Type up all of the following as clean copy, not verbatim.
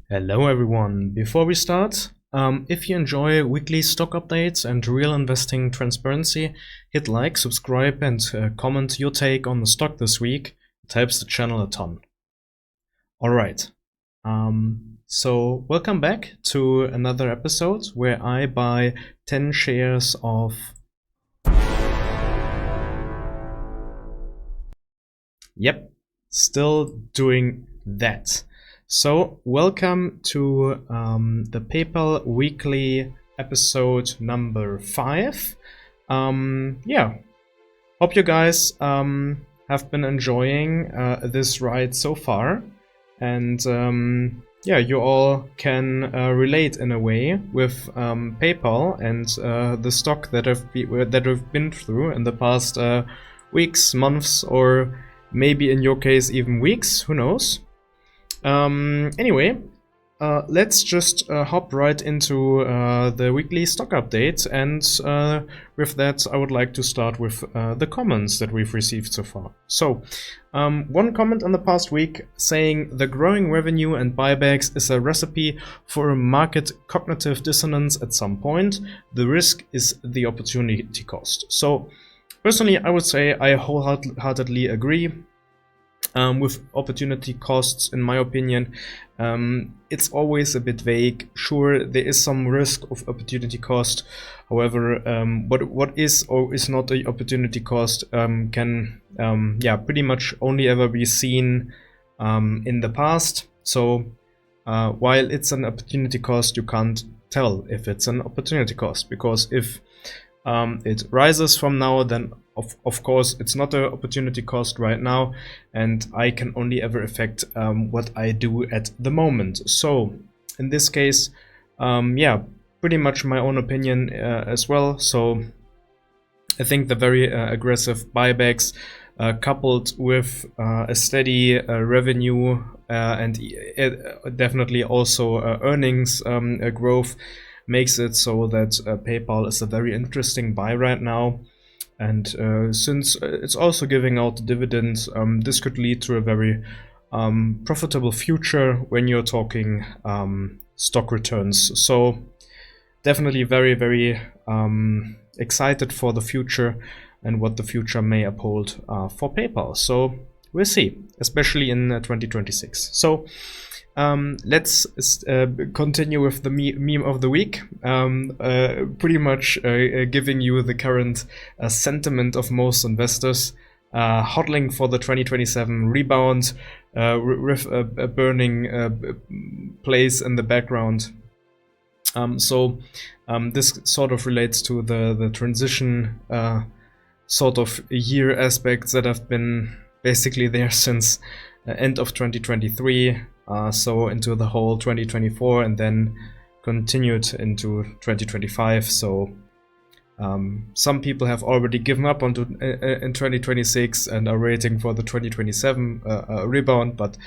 Hello everyone. Before we start, if you enjoy weekly stock updates and real investing transparency, hit like, subscribe and comment your take on the stock this week. It helps the channel a ton. Alright, so welcome back to another episode where I buy 10 shares of Yep, still doing that. So, welcome to the PayPal weekly episode number 5. Hope you guys have been enjoying this ride so far, and you all can relate in a way with PayPal and the stock that we've been through in the past weeks, months, or maybe in your case even weeks, who knows. Anyway, let's just hop right into the weekly stock update, and with that I would like to start with the comments that we've received so far. So, one comment on the past week saying the growing revenue and buybacks is a recipe for a market cognitive dissonance at some point. The risk is the opportunity cost. So, personally, I would say I wholeheartedly agree with opportunity costs. In my opinion, it's always a bit vague. Sure, there is some risk of opportunity cost. However, what is or is not the opportunity cost can pretty much only ever be seen in the past. So while it's an opportunity cost, you can't tell if it's an opportunity cost, because if it rises from now, then of course it's not an opportunity cost right now, and I can only ever affect what I do at the moment. So in this case, pretty much my own opinion as well. So I think the very aggressive buybacks coupled with a steady revenue and definitely also earnings growth makes it so that PayPal is a very interesting buy right now. And since it's also giving out dividends, this could lead to a very profitable future when you're talking stock returns. So definitely very, very excited for the future and what the future may uphold for PayPal. So we'll see, especially in 2026. So let's continue with the meme of the week. Pretty much giving you the current sentiment of most investors, hodling for the 2027 rebound with a burning place in the background. This sort of relates to the transition sort of year aspects that have been basically there since end of 2023. So into the whole 2024 and then continued into 2025. So some people have already given up in 2026 and are waiting for the 2027 rebound. But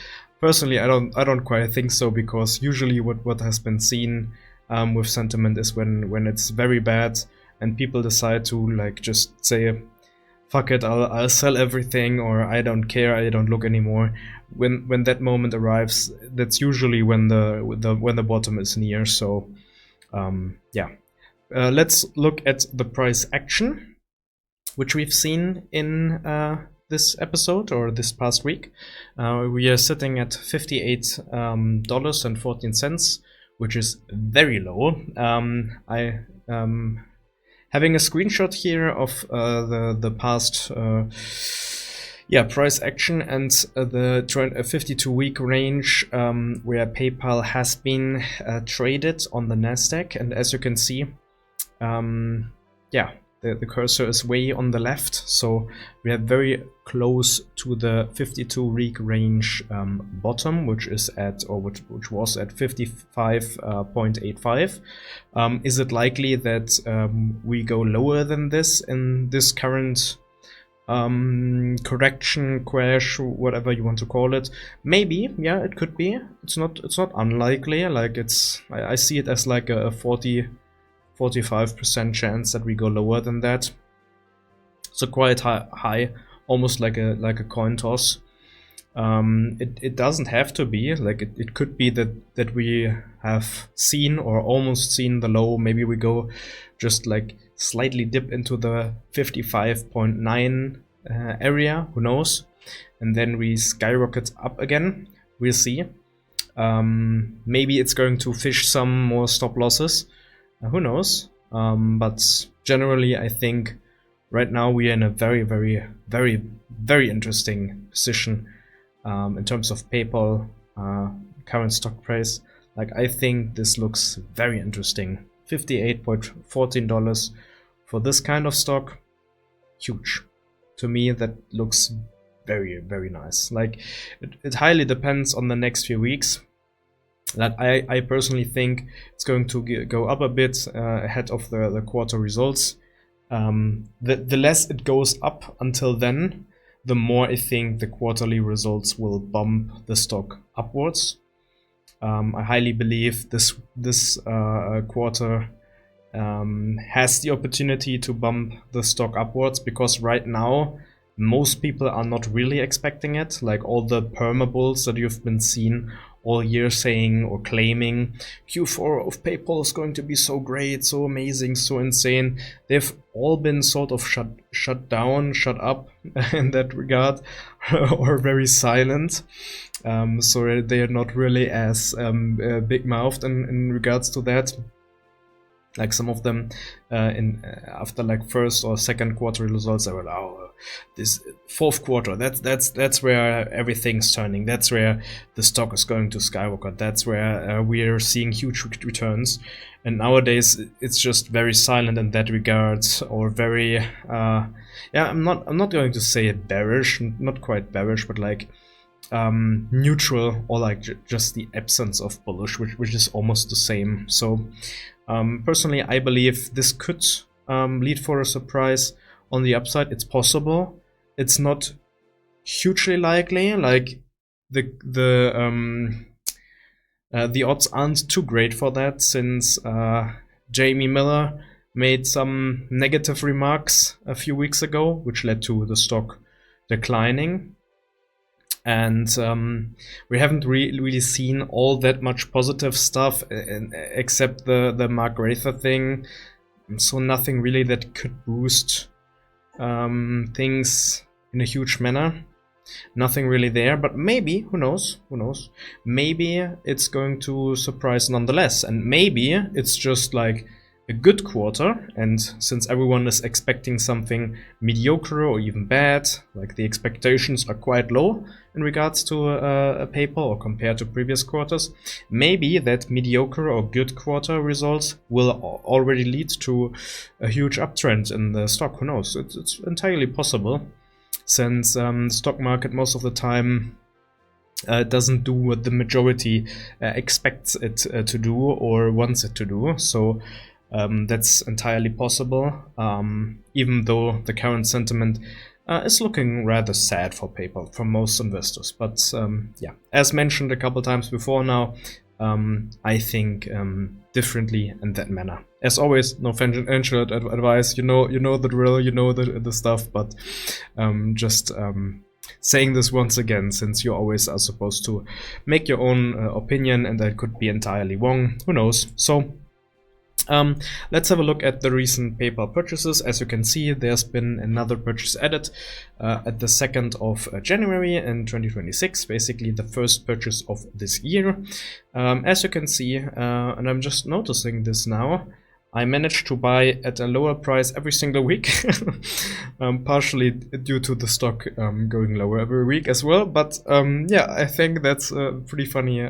personally, I don't quite think so, because usually what has been seen with sentiment is when it's very bad and people decide to like just say, fuck it, I'll sell everything, or I don't care, I don't look anymore. When that moment arrives, that's usually when the bottom is near. So let's look at the price action, which we've seen in this episode or this past week. We are sitting at $58.14, which is very low. Having a screenshot here of the past price action and the 52-week range where PayPal has been traded on the Nasdaq. And as you can see, the cursor is way on the left, so we are very close to the 52-week range bottom, which was at 55.85. Is it likely that we go lower than this in this current correction, crash, whatever you want to call it? Maybe, yeah, it could be. It's not unlikely. Like I see it as like a 45% chance that we go lower than that. So quite high, almost like a coin toss. It doesn't have to be like it could be that we have seen or almost seen the low. Maybe we go just like slightly dip into the 55.9 area, who knows, and then we skyrocket up again. We'll see. Maybe it's going to fish some more stop losses, who knows. But generally I think right now we are in a very, very, very, very interesting position in terms of PayPal current stock price. Like, I think this looks very interesting. $58.14 for this kind of stock, huge. To me, that looks very, very nice. Like, it highly depends on the next few weeks. That I personally think it's going to go up a bit ahead of the quarter results. The less it goes up until then, the more I think the quarterly results will bump the stock upwards. I highly believe this quarter has the opportunity to bump the stock upwards, because right now most people are not really expecting it. Like, all the perma bulls that you've been seeing all year saying or claiming Q4 of PayPal is going to be so great, so amazing, so insane, they've all been sort of shut down, shut up in that regard, or very silent. So they are not really as big-mouthed in regards to that. Like, some of them after like first or second quarter results, they were like, oh, this fourth quarter, that's where everything's turning, that's where the stock is going to skyrocket, that's where we are seeing huge returns. And nowadays it's just very silent in that regard, or very yeah, I'm not going to say bearish, not quite bearish, but like neutral, or like just the absence of bullish, which is almost the same. So personally, I believe this could lead for a surprise on the upside. It's possible. It's not hugely likely. Like, the odds aren't too great for that, since Jamie Miller made some negative remarks a few weeks ago, which led to the stock declining. And we haven't really seen all that much positive stuff, except the Mark Rather thing. So nothing really that could boost things in a huge manner. Nothing really there, but maybe, who knows, maybe it's going to surprise nonetheless, and maybe it's just like a good quarter, and since everyone is expecting something mediocre or even bad, like the expectations are quite low in regards to a PayPal or compared to previous quarters, maybe that mediocre or good quarter results will already lead to a huge uptrend in the stock. Who knows? It's entirely possible, since the stock market most of the time doesn't do what the majority expects it to do or wants it to do. So that's entirely possible, even though the current sentiment is looking rather sad for PayPal from most investors. But yeah, as mentioned a couple times before now, I think differently in that manner. As always, no financial advice. You know the drill. You know the stuff. But just saying this once again, since you always are supposed to make your own opinion, and that could be entirely wrong. Who knows? So. Let's have a look at the recent PayPal purchases. As you can see, there's been another purchase added at the 2nd of January in 2026, basically the first purchase of this year. As you can see, and I'm just noticing this now, I managed to buy at a lower price every single week, partially due to the stock going lower every week as well. But yeah, I think that's pretty funny.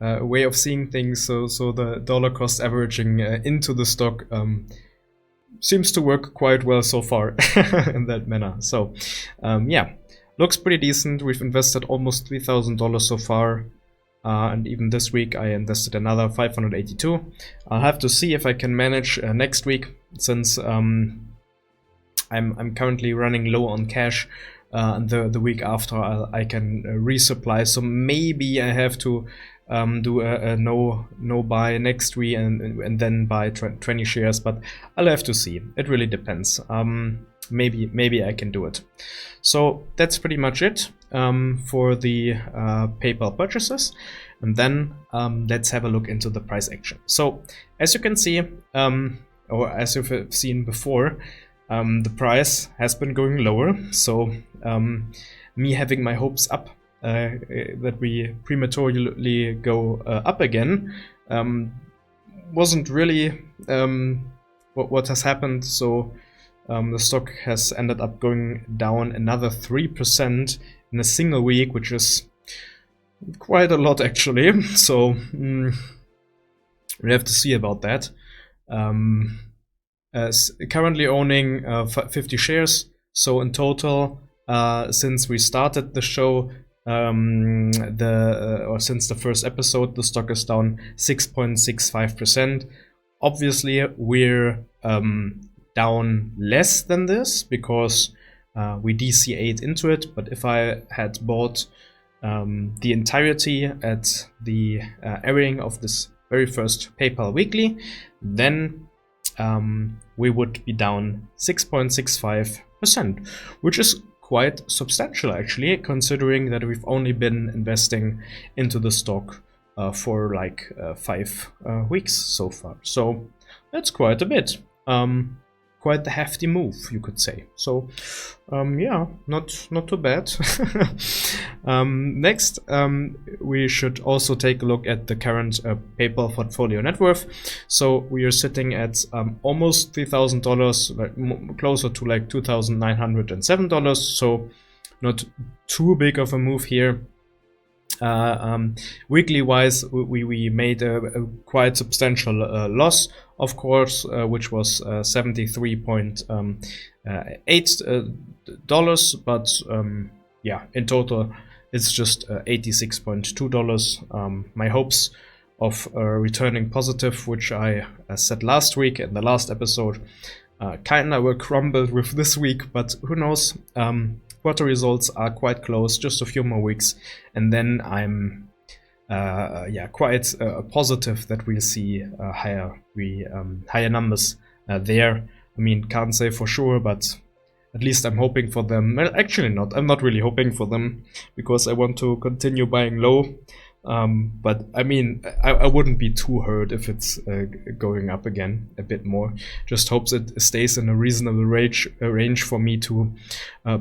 Way of seeing things. So the dollar cost averaging into the stock seems to work quite well so far in that manner. So yeah, looks pretty decent. We've invested almost $3,000 so far, and even this week I invested another $582. I'll have to see if I can manage next week, since I'm currently running low on cash. And the week after I can resupply, so maybe I have to do a no buy next week and then buy 20 shares, but I'll have to see. It really depends. maybe I can do it. So that's pretty much it for the PayPal purchases. And then let's have a look into the price action. So as you can see, or as you've seen before, the price has been going lower. So me having my hopes up that we prematurely go up again wasn't really what has happened. So the stock has ended up going down another 3% in a single week, which is quite a lot actually. So we have to see about that. Currently owning 50 shares. So in total, since we started the show, or since the first episode, the stock is down 6.65%. Obviously, we're down less than this because we DCA'd into it. But if I had bought the entirety at the airing of this very first PayPal weekly, then we would be down 6.65%, which is quite substantial actually, considering that we've only been investing into the stock for like 5 weeks so far. So that's quite a bit. Quite the hefty move, you could say. So yeah, not too bad. Next, we should also take a look at the current PayPal portfolio net worth. So we are sitting at almost $3,000, like closer to like $2,907. So not too big of a move here. Weekly wise, we made a quite substantial loss, of course, which was $73.8, but yeah, in total it's just $86.2. My hopes of returning positive, which I said last week in the last episode, kinda were crumbled with this week, but who knows. Quarter results are quite close, just a few more weeks, and then I'm quite positive that we'll see higher numbers there. I mean, can't say for sure, but at least I'm hoping for them. Well, actually not. I'm not really hoping for them because I want to continue buying low. But I mean, I wouldn't be too hurt if it's going up again a bit more. Just hopes it stays in a reasonable range for me to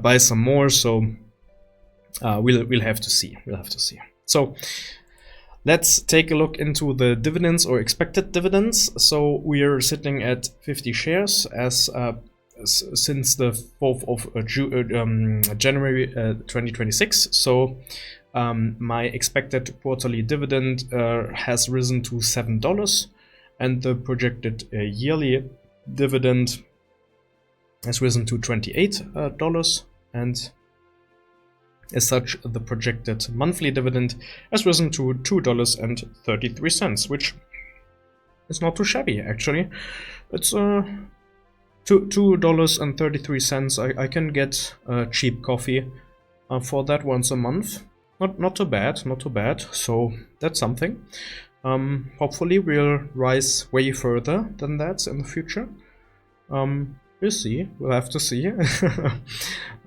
buy some more. So we'll have to see. So let's take a look into the dividends or expected dividends. So we are sitting at 50 shares as since the 4th of January 2026. So my expected quarterly dividend has risen to $7, and the projected yearly dividend has risen to $28, and as such, the projected monthly dividend has risen to $2.33, which is not too shabby actually. It's $2.33. I can get cheap coffee for that once a month. Not too bad. So that's something. Hopefully we'll rise way further than that in the future. We'll see. We'll have to see.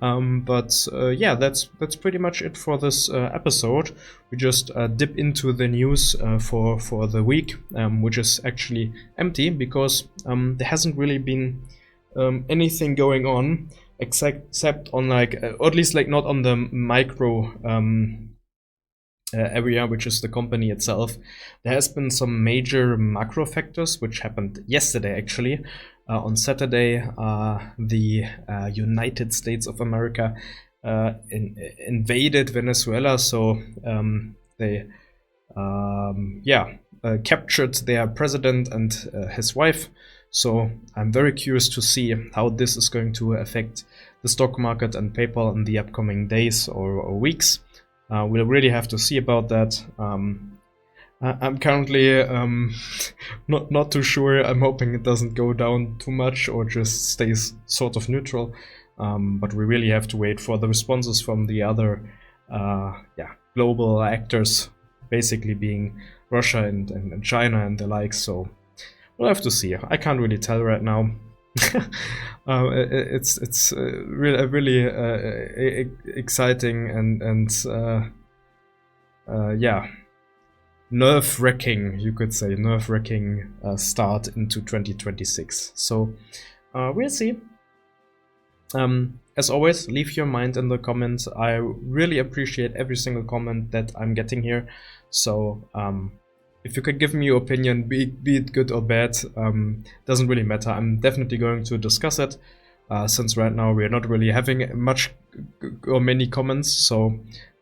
But yeah, that's pretty much it for this episode. We just dip into the news for the week, which is actually empty because there hasn't really been anything going on except on like, or at least like not on the micro area, which is the company itself. There has been some major macro factors which happened yesterday actually. On Saturday, the United States of America invaded Venezuela, so they captured their president and his wife. So I'm very curious to see how this is going to affect the stock market and PayPal in the upcoming days or weeks. We'll really have to see about that. I'm currently not too sure. I'm hoping it doesn't go down too much or just stays sort of neutral. But we really have to wait for the responses from the other global actors, basically being Russia and China and the like. So we'll have to see. I can't really tell right now. It's really exciting and yeah, nerve-wracking, you could say, nerve-wracking start into 2026. So we'll see. As always, leave your mind in the comments. I really appreciate every single comment that I'm getting here. So if you could give me your opinion, be it good or bad, doesn't really matter. I'm definitely going to discuss it, since right now we're not really having much or many comments. So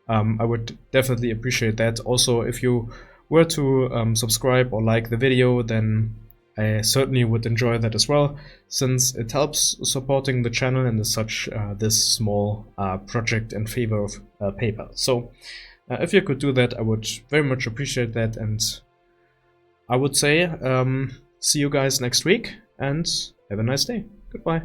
I would definitely appreciate that. Also, if you were to subscribe or like the video, then I certainly would enjoy that as well, since it helps supporting the channel and as such this small project in favor of PayPal. So if you could do that, I would very much appreciate that, and I would say see you guys next week and have a nice day. Goodbye.